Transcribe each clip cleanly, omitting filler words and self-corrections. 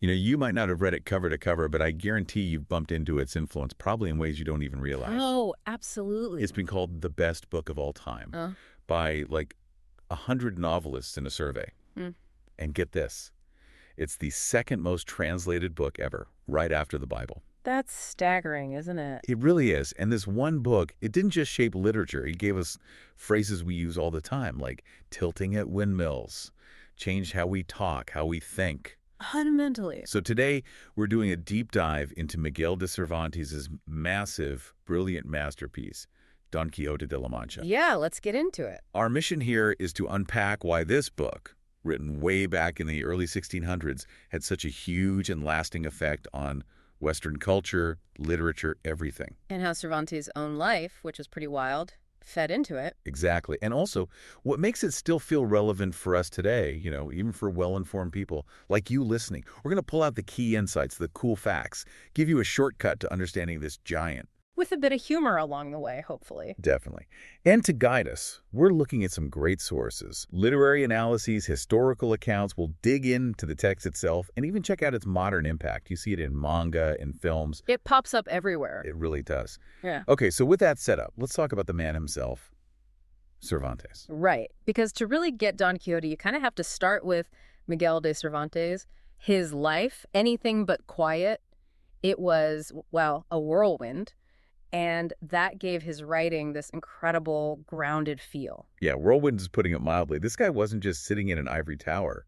You might not have read it cover to cover, but I guarantee you've bumped into its influence, probably in ways you don't even realize. Oh, absolutely. It's been called the best book of all time by like 100 novelists in a survey. Hmm. And get this, it's the second most translated book ever, right after the Bible. That's staggering, isn't it? It really is. And this one book, it didn't just shape literature. It gave us phrases we use all the time, like tilting at windmills, changed how we talk, how we think. Fundamentally. So today, we're doing a deep dive into Miguel de Cervantes' massive, brilliant masterpiece, Don Quixote de la Mancha. Yeah, let's get into it. Our mission here is to unpack why this book, written way back in the early 1600s, had such a huge and lasting effect on Western culture, literature, everything. And how Cervantes' own life, which was pretty wild, fed into it. Exactly. And also, what makes it still feel relevant for us today, even for well-informed people like you listening. We're going to pull out the key insights, the cool facts, give you a shortcut to understanding this giant. With a bit of humor along the way, hopefully. Definitely. And to guide us, we're looking at some great sources. Literary analyses, historical accounts. We'll dig into the text itself and even check out its modern impact. You see it in manga, in films. It pops up everywhere. It really does. Yeah. Okay, so with that set up, let's talk about the man himself, Cervantes. Right. Because to really get Don Quixote, you kind of have to start with Miguel de Cervantes. His life, anything but quiet. It was, well, a whirlwind. And that gave his writing this incredible, grounded feel. Yeah, whirlwind is putting it mildly. This guy wasn't just sitting in an ivory tower.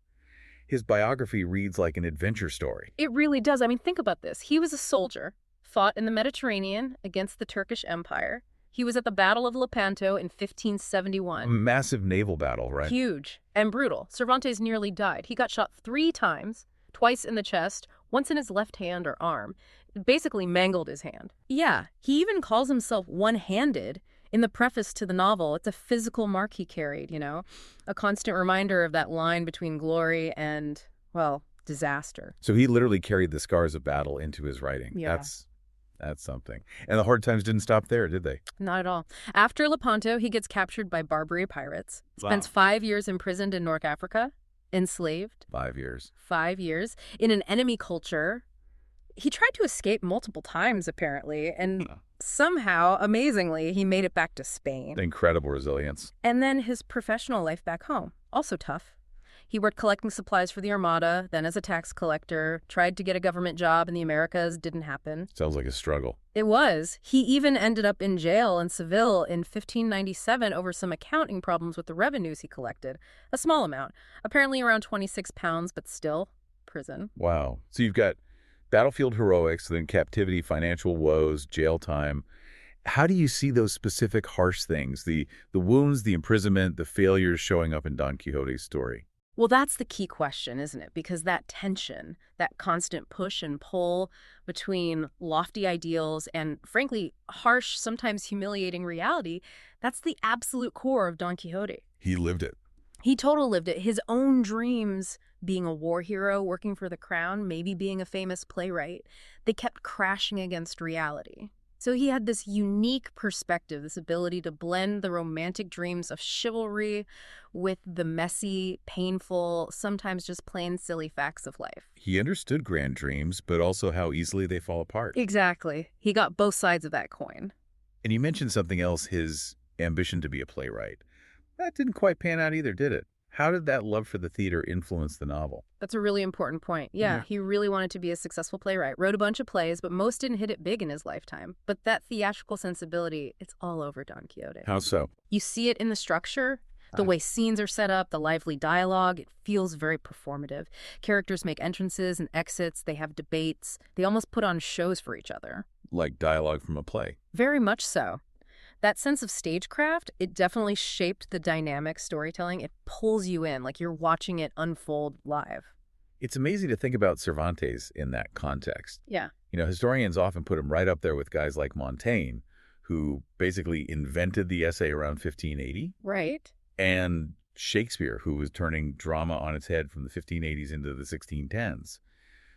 His biography reads like an adventure story. It really does. I mean, think about this. He was a soldier, fought in the Mediterranean against the Turkish Empire. He was at the Battle of Lepanto in 1571. A massive naval battle, right? Huge and brutal. Cervantes nearly died. He got shot 3 times, twice in the chest, once in his left hand or arm. Basically mangled his hand. Yeah, he even calls himself one-handed in the preface to the novel. It's a physical mark he carried, a constant reminder of that line between glory and, well, disaster. So he literally carried the scars of battle into his writing. Yeah. That's something. And the hard times didn't stop there, did they? Not at all. After Lepanto, he gets captured by Barbary pirates, spends 5 years imprisoned in North Africa, enslaved. 5 years. 5 years in an enemy culture. He tried to escape multiple times, apparently, and somehow, amazingly, he made it back to Spain. Incredible resilience. And then his professional life back home, also tough. He worked collecting supplies for the Armada, then as a tax collector, tried to get a government job in the Americas, didn't happen. Sounds like a struggle. It was. He even ended up in jail in Seville in 1597 over some accounting problems with the revenues he collected. A small amount, apparently around 26 pounds, but still, prison. Wow. So you've got battlefield heroics, then captivity, financial woes, jail time. How do you see those specific harsh things, the wounds, the imprisonment, the failures showing up in Don Quixote's story? Well, that's the key question, isn't it? Because that tension, that constant push and pull between lofty ideals and, frankly, harsh, sometimes humiliating reality, that's the absolute core of Don Quixote. He lived it. He totally lived it. His own dreams, being a war hero, working for the crown, maybe being a famous playwright, they kept crashing against reality. So he had this unique perspective, this ability to blend the romantic dreams of chivalry with the messy, painful, sometimes just plain silly facts of life. He understood grand dreams, but also how easily they fall apart. Exactly. He got both sides of that coin. And you mentioned something else, his ambition to be a playwright. That didn't quite pan out either, did it? How did that love for the theater influence the novel? That's a really important point. Yeah, he really wanted to be a successful playwright. Wrote a bunch of plays, but most didn't hit it big in his lifetime. But that theatrical sensibility, it's all over Don Quixote. How so? You see it in the structure, the way scenes are set up, the lively dialogue. It feels very performative. Characters make entrances and exits. They have debates. They almost put on shows for each other. Like dialogue from a play. Very much so. That sense of stagecraft, it definitely shaped the dynamic storytelling. It pulls you in, like you're watching it unfold live. It's amazing to think about Cervantes in that context. Yeah. Historians often put him right up there with guys like Montaigne, who basically invented the essay around 1580. Right. And Shakespeare, who was turning drama on its head from the 1580s into the 1610s.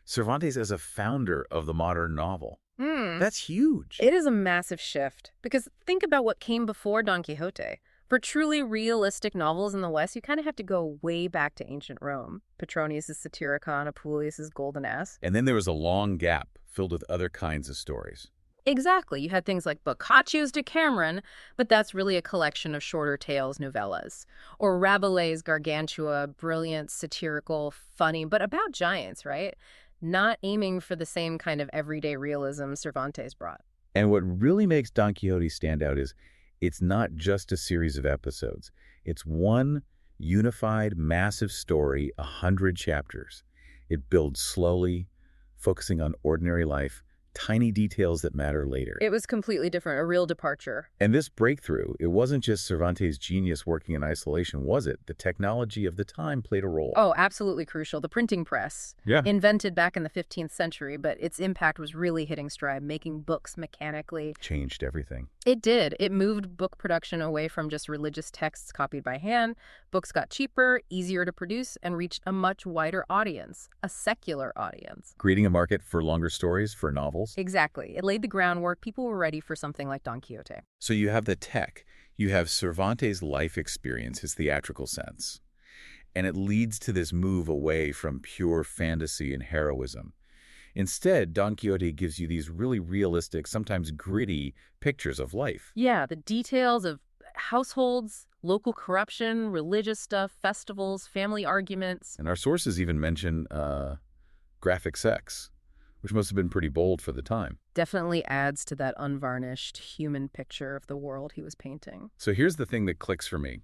Cervantes as a founder of the modern novel. That's huge. It is a massive shift, because think about what came before Don Quixote. For truly realistic novels in the West, you kind of have to go way back to ancient Rome. Petronius' Satyricon, Apuleius' Golden Ass. And then there was a long gap filled with other kinds of stories. Exactly. You had things like Boccaccio's Decameron, but that's really a collection of shorter tales, novellas. Or Rabelais' Gargantua, brilliant, satirical, funny, but about giants, right? Not aiming for the same kind of everyday realism Cervantes brought. And what really makes Don Quixote stand out is it's not just a series of episodes. It's one unified, massive story, 100 chapters. It builds slowly, focusing on ordinary life, tiny details that matter later. It was completely different, a real departure. And this breakthrough, it wasn't just Cervantes' genius working in isolation, was it? The technology of the time played a role. Oh, absolutely crucial. The printing press, Yeah. invented back in the 15th century, but its impact was really hitting stride, making books mechanically. Changed everything. It did. It moved book production away from just religious texts copied by hand. Books got cheaper, easier to produce, and reached a much wider audience, a secular audience. Creating a market for longer stories, for novels. Exactly. It laid the groundwork. People were ready for something like Don Quixote. So you have the tech, you have Cervantes' life experience, his theatrical sense, and it leads to this move away from pure fantasy and heroism. Instead, Don Quixote gives you these really realistic, sometimes gritty pictures of life. Yeah, the details of households, local corruption, religious stuff, festivals, family arguments. And our sources even mention graphic sex, which must have been pretty bold for the time. Definitely adds to that unvarnished human picture of the world he was painting. So here's the thing that clicks for me.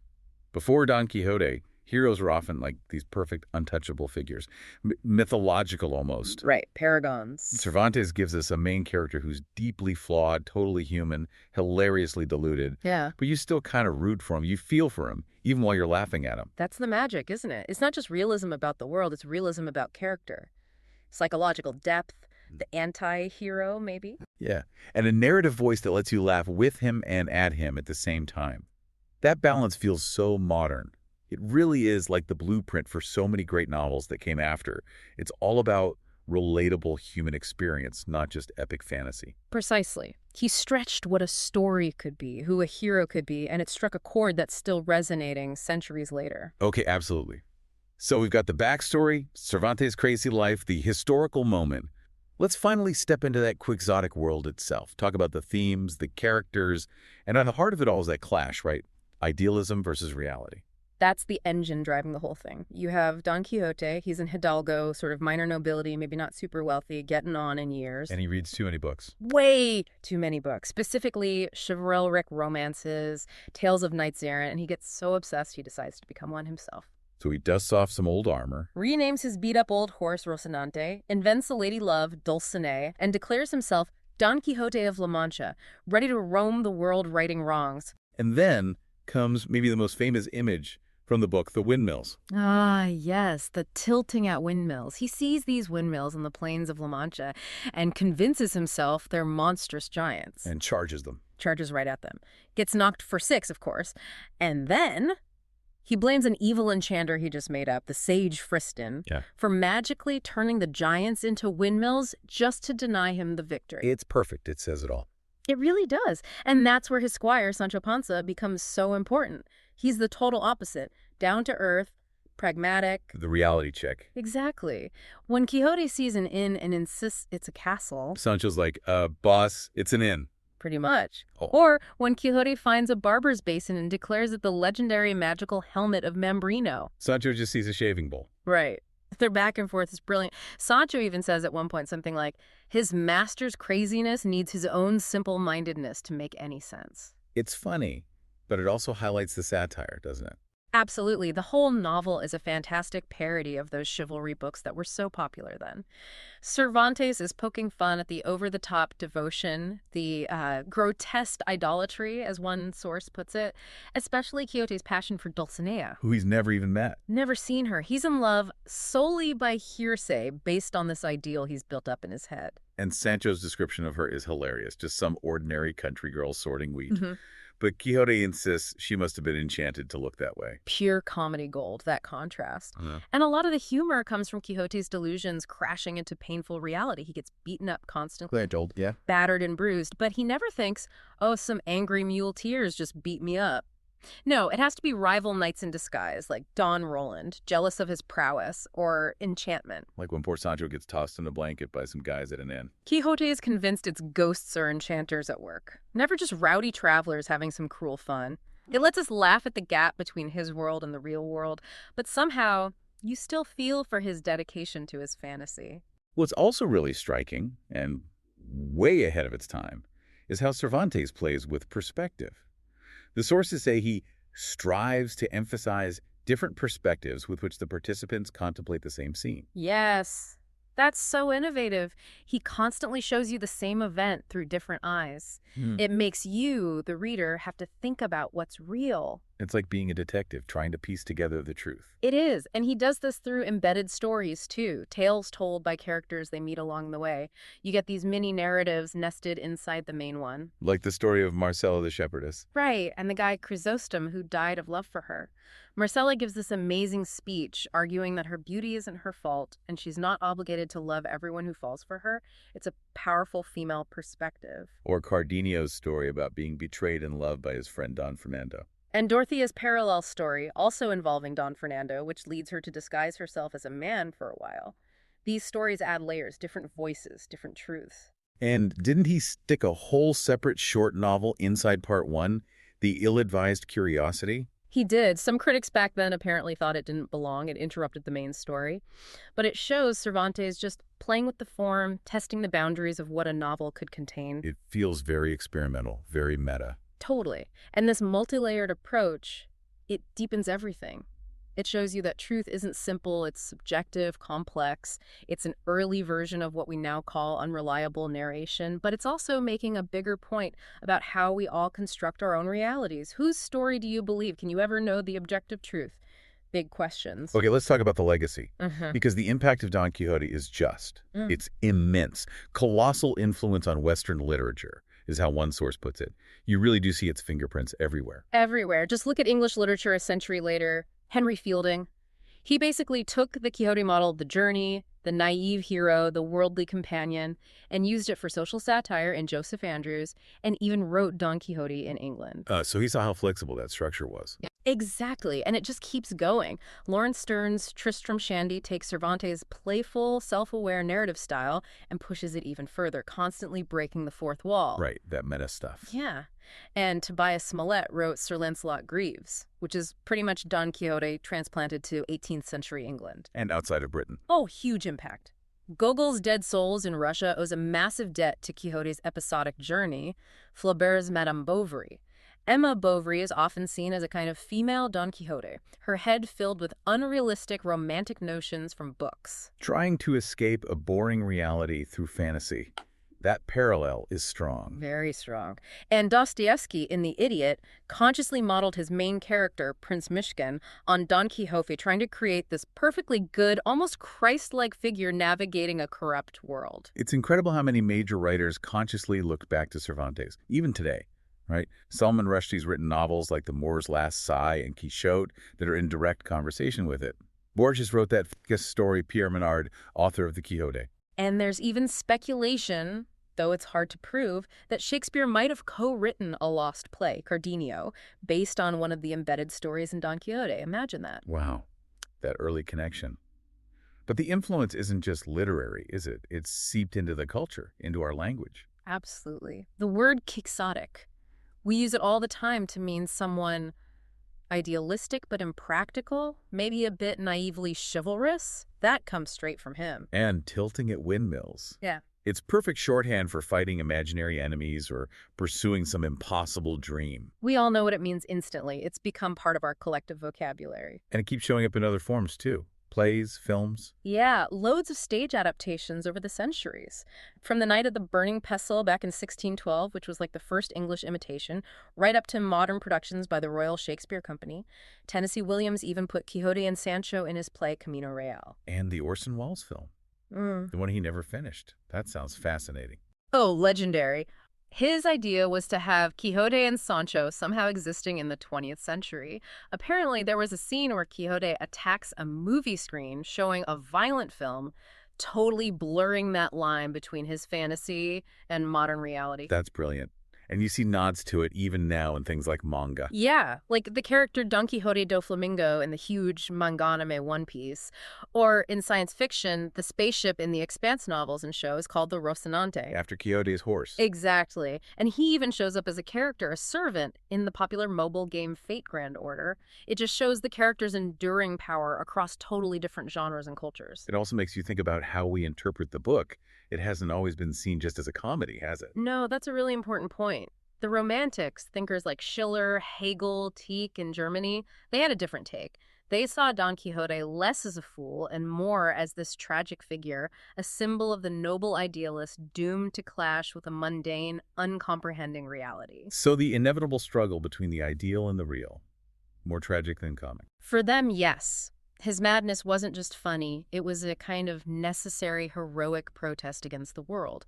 Before Don Quixote, heroes were often like these perfect, untouchable figures, mythological almost. Right, paragons. Cervantes gives us a main character who's deeply flawed, totally human, hilariously deluded. Yeah. But you still kind of root for him. You feel for him, even while you're laughing at him. That's the magic, isn't it? It's not just realism about the world, it's realism about character. Psychological depth, the anti-hero, maybe? Yeah, and a narrative voice that lets you laugh with him and at him at the same time. That balance feels so modern. It really is like the blueprint for so many great novels that came after. It's all about relatable human experience, not just epic fantasy. Precisely. He stretched what a story could be, who a hero could be, and it struck a chord that's still resonating centuries later. Okay, absolutely. So we've got the backstory, Cervantes' crazy life, the historical moment. Let's finally step into that quixotic world itself. Talk about the themes, the characters, and at the heart of it all is that clash, right? Idealism versus reality. That's the engine driving the whole thing. You have Don Quixote. He's an hidalgo, sort of minor nobility, maybe not super wealthy, getting on in years. And he reads too many books. Way too many books, specifically chivalric romances, tales of Knights-Errant, and he gets so obsessed he decides to become one himself. So he dusts off some old armor. Renames his beat-up old horse Rocinante, invents the lady love Dulcinea, and declares himself Don Quixote of La Mancha, ready to roam the world righting wrongs. And then comes maybe the most famous image from the book, the windmills. Ah, yes, the tilting at windmills. He sees these windmills in the plains of La Mancha and convinces himself they're monstrous giants. And charges them. Charges right at them. Gets knocked for 6, of course. And then he blames an evil enchanter he just made up, the sage Friston, for magically turning the giants into windmills just to deny him the victory. It's perfect. It says it all. It really does. And that's where his squire, Sancho Panza, becomes so important. He's the total opposite. Down to earth, pragmatic. The reality check. Exactly. When Quixote sees an inn and insists it's a castle. Sancho's like, boss, it's an inn. Pretty much. Oh. Or when Quixote finds a barber's basin and declares it the legendary magical helmet of Mambrino. Sancho just sees a shaving bowl. Right. Their back and forth is brilliant. Sancho even says at one point something like, his master's craziness needs his own simple-mindedness to make any sense. It's funny, but it also highlights the satire, doesn't it? Absolutely. The whole novel is a fantastic parody of those chivalry books that were so popular then. Cervantes is poking fun at the over-the-top devotion, the grotesque idolatry, as one source puts it, especially Quixote's passion for Dulcinea. Who he's never even met. Never seen her. He's in love solely by hearsay based on this ideal he's built up in his head. And Sancho's description of her is hilarious. Just some ordinary country girl sorting wheat. Mm-hmm. But Quixote insists she must have been enchanted to look that way. Pure comedy gold, that contrast. Uh-huh. And a lot of the humor comes from Quixote's delusions crashing into painful reality. He gets beaten up constantly, battered and bruised, but he never thinks, oh, some angry muleteers just beat me up. No, it has to be rival knights in disguise, like Don Roland, jealous of his prowess, or enchantment. Like when poor Sancho gets tossed in a blanket by some guys at an inn. Quixote is convinced it's ghosts or enchanters at work, never just rowdy travelers having some cruel fun. It lets us laugh at the gap between his world and the real world, but somehow you still feel for his dedication to his fantasy. What's also really striking, and way ahead of its time, is how Cervantes plays with perspective. The sources say he strives to emphasize different perspectives with which the participants contemplate the same scene. Yes, that's so innovative. He constantly shows you the same event through different eyes. Hmm. It makes you, the reader, have to think about what's real. It's like being a detective trying to piece together the truth. It is, and he does this through embedded stories, too, tales told by characters they meet along the way. You get these mini narratives nested inside the main one. Like the story of Marcela the shepherdess. Right, and the guy Chrysostom who died of love for her. Marcella gives this amazing speech arguing that her beauty isn't her fault and she's not obligated to love everyone who falls for her. It's a powerful female perspective. Or Cardenio's story about being betrayed in love by his friend Don Fernando. And Dorothea's parallel story, also involving Don Fernando, which leads her to disguise herself as a man for a while. These stories add layers, different voices, different truths. And didn't he stick a whole separate short novel inside part one, The Ill-Advised Curiosity? He did. Some critics back then apparently thought it didn't belong. It interrupted the main story. But it shows Cervantes just playing with the form, testing the boundaries of what a novel could contain. It feels very experimental, very meta. Totally. And this multi-layered approach, it deepens everything. It shows you that truth isn't simple, it's subjective, complex. It's an early version of what we now call unreliable narration, but it's also making a bigger point about how we all construct our own realities. Whose story do you believe? Can you ever know the objective truth? Big questions. Okay, let's talk about the legacy. Uh-huh. Because the impact of Don Quixote is just. Mm. It's immense. Colossal influence on Western literature is how one source puts it. You really do see its fingerprints everywhere. Everywhere. Just look at English literature a century later. Henry Fielding. He basically took the Quixote model, the journey, the naive hero, the worldly companion, and used it for social satire in Joseph Andrews, and even wrote Don Quixote in England. So he saw how flexible that structure was. Exactly, and it just keeps going. Lawrence Stern's Tristram Shandy takes Cervantes' playful, self-aware narrative style and pushes it even further, constantly breaking the fourth wall. Right, that meta stuff. Yeah. And Tobias Smollett wrote Sir Lancelot Greaves, which is pretty much Don Quixote transplanted to 18th century England. And outside of Britain. Oh, huge impact. Gogol's Dead Souls in Russia owes a massive debt to Quixote's episodic journey, Flaubert's Madame Bovary. Emma Bovary is often seen as a kind of female Don Quixote, her head filled with unrealistic romantic notions from books. Trying to escape a boring reality through fantasy. That parallel is strong. Very strong. And Dostoevsky, in The Idiot, consciously modeled his main character, Prince Mishkin, on Don Quixote, trying to create this perfectly good, almost Christ-like figure navigating a corrupt world. It's incredible how many major writers consciously look back to Cervantes, even today. Right? Salman Rushdie's written novels like The Moor's Last Sigh and Quixote that are in direct conversation with it. Borges wrote that fictitious story, Pierre Menard, author of the Quixote. And there's even speculation, though it's hard to prove, that Shakespeare might have co-written a lost play, Cardenio, based on one of the embedded stories in Don Quixote. Imagine that. Wow, that early connection. But the influence isn't just literary, is it? It's seeped into the culture, into our language. Absolutely. The word quixotic. We use it all the time to mean someone idealistic but impractical, maybe a bit naively chivalrous. That comes straight from him. And tilting at windmills. Yeah. It's perfect shorthand for fighting imaginary enemies or pursuing some impossible dream. We all know what it means instantly. It's become part of our collective vocabulary. And it keeps showing up in other forms, too. Plays, films. Yeah, loads of stage adaptations over the centuries. From The Knight of the Burning Pestle back in 1612, which was like the first English imitation, right up to modern productions by the Royal Shakespeare Company. Tennessee Williams even put Quixote and Sancho in his play Camino Real. And the Orson Welles film. The one he never finished. That sounds fascinating. Oh, legendary. His idea was to have Quixote and Sancho somehow existing in the 20th century. Apparently, there was a scene where Quixote attacks a movie screen showing a violent film, totally blurring that line between his fantasy and modern reality. That's brilliant. And you see nods to it even now in things like manga. Yeah, like the character Don Quixote do Flamingo in the huge manga anime One Piece. Or in science fiction, the spaceship in the Expanse novels and shows called the Rocinante. After Quixote's horse. Exactly. And he even shows up as a character, a servant, in the popular mobile game Fate Grand Order. It just shows the character's enduring power across totally different genres and cultures. It also makes you think about how we interpret the book. It hasn't always been seen just as a comedy, has it? No, that's a really important point. The Romantics, thinkers like Schiller, Hegel, Tieck in Germany, they had a different take. They saw Don Quixote less as a fool and more as this tragic figure, a symbol of the noble idealist doomed to clash with a mundane, uncomprehending reality. So the inevitable struggle between the ideal and the real. More tragic than comic. For them, yes. His madness wasn't just funny, it was a kind of necessary, heroic protest against the world.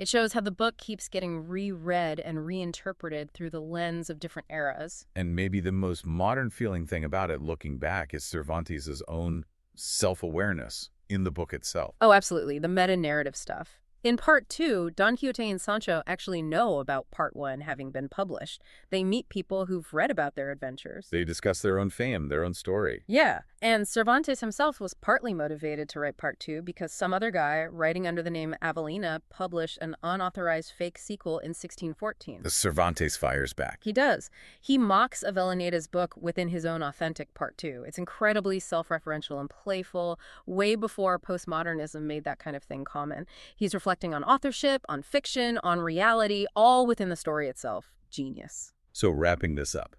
It shows how the book keeps getting reread and reinterpreted through the lens of different eras. And maybe the most modern feeling thing about it, looking back, is Cervantes' own self-awareness in the book itself. Oh, absolutely, the meta-narrative stuff. In Part 2, Don Quixote and Sancho actually know about Part 1 having been published. They meet people who've read about their adventures. They discuss their own fame, their own story. Yeah, and Cervantes himself was partly motivated to write Part 2 because some other guy, writing under the name Avelina, published an unauthorized fake sequel in 1614. The Cervantes fires back. He does. He mocks Avellaneda's book within his own authentic Part 2. It's incredibly self-referential and playful, way before postmodernism made that kind of thing common. He's reflecting on authorship, on fiction, on reality, all within the story itself. Genius. So wrapping this up,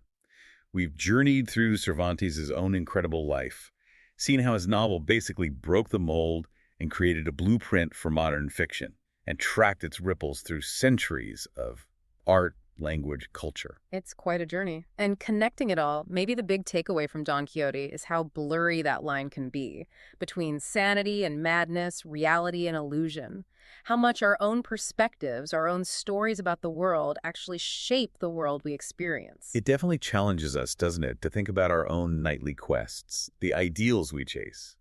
we've journeyed through Cervantes' own incredible life, seen how his novel basically broke the mold and created a blueprint for modern fiction, and tracked its ripples through centuries of art, language, culture. It's quite a journey. And connecting it all, maybe the big takeaway from Don Quixote is how blurry that line can be between sanity and madness, reality and illusion. How much our own perspectives, our own stories about the world actually shape the world we experience. It definitely challenges us, doesn't it, to think about our own nightly quests, the ideals we chase,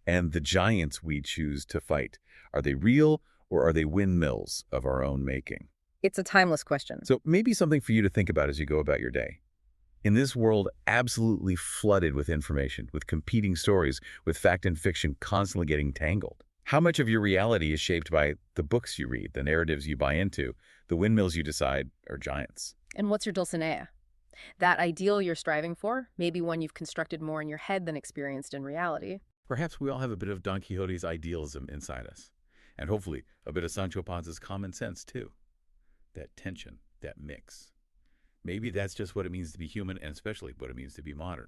and the giants we choose to fight. Are they real or are they windmills of our own making? It's a timeless question. So maybe something for you to think about as you go about your day. In this world absolutely flooded with information, with competing stories, with fact and fiction constantly getting tangled, how much of your reality is shaped by the books you read, the narratives you buy into, the windmills you decide are giants? And what's your Dulcinea? That ideal you're striving for, maybe one you've constructed more in your head than experienced in reality. Perhaps we all have a bit of Don Quixote's idealism inside us, and hopefully a bit of Sancho Panza's common sense too. That tension, that mix. Maybe that's just what it means to be human, and especially what it means to be modern.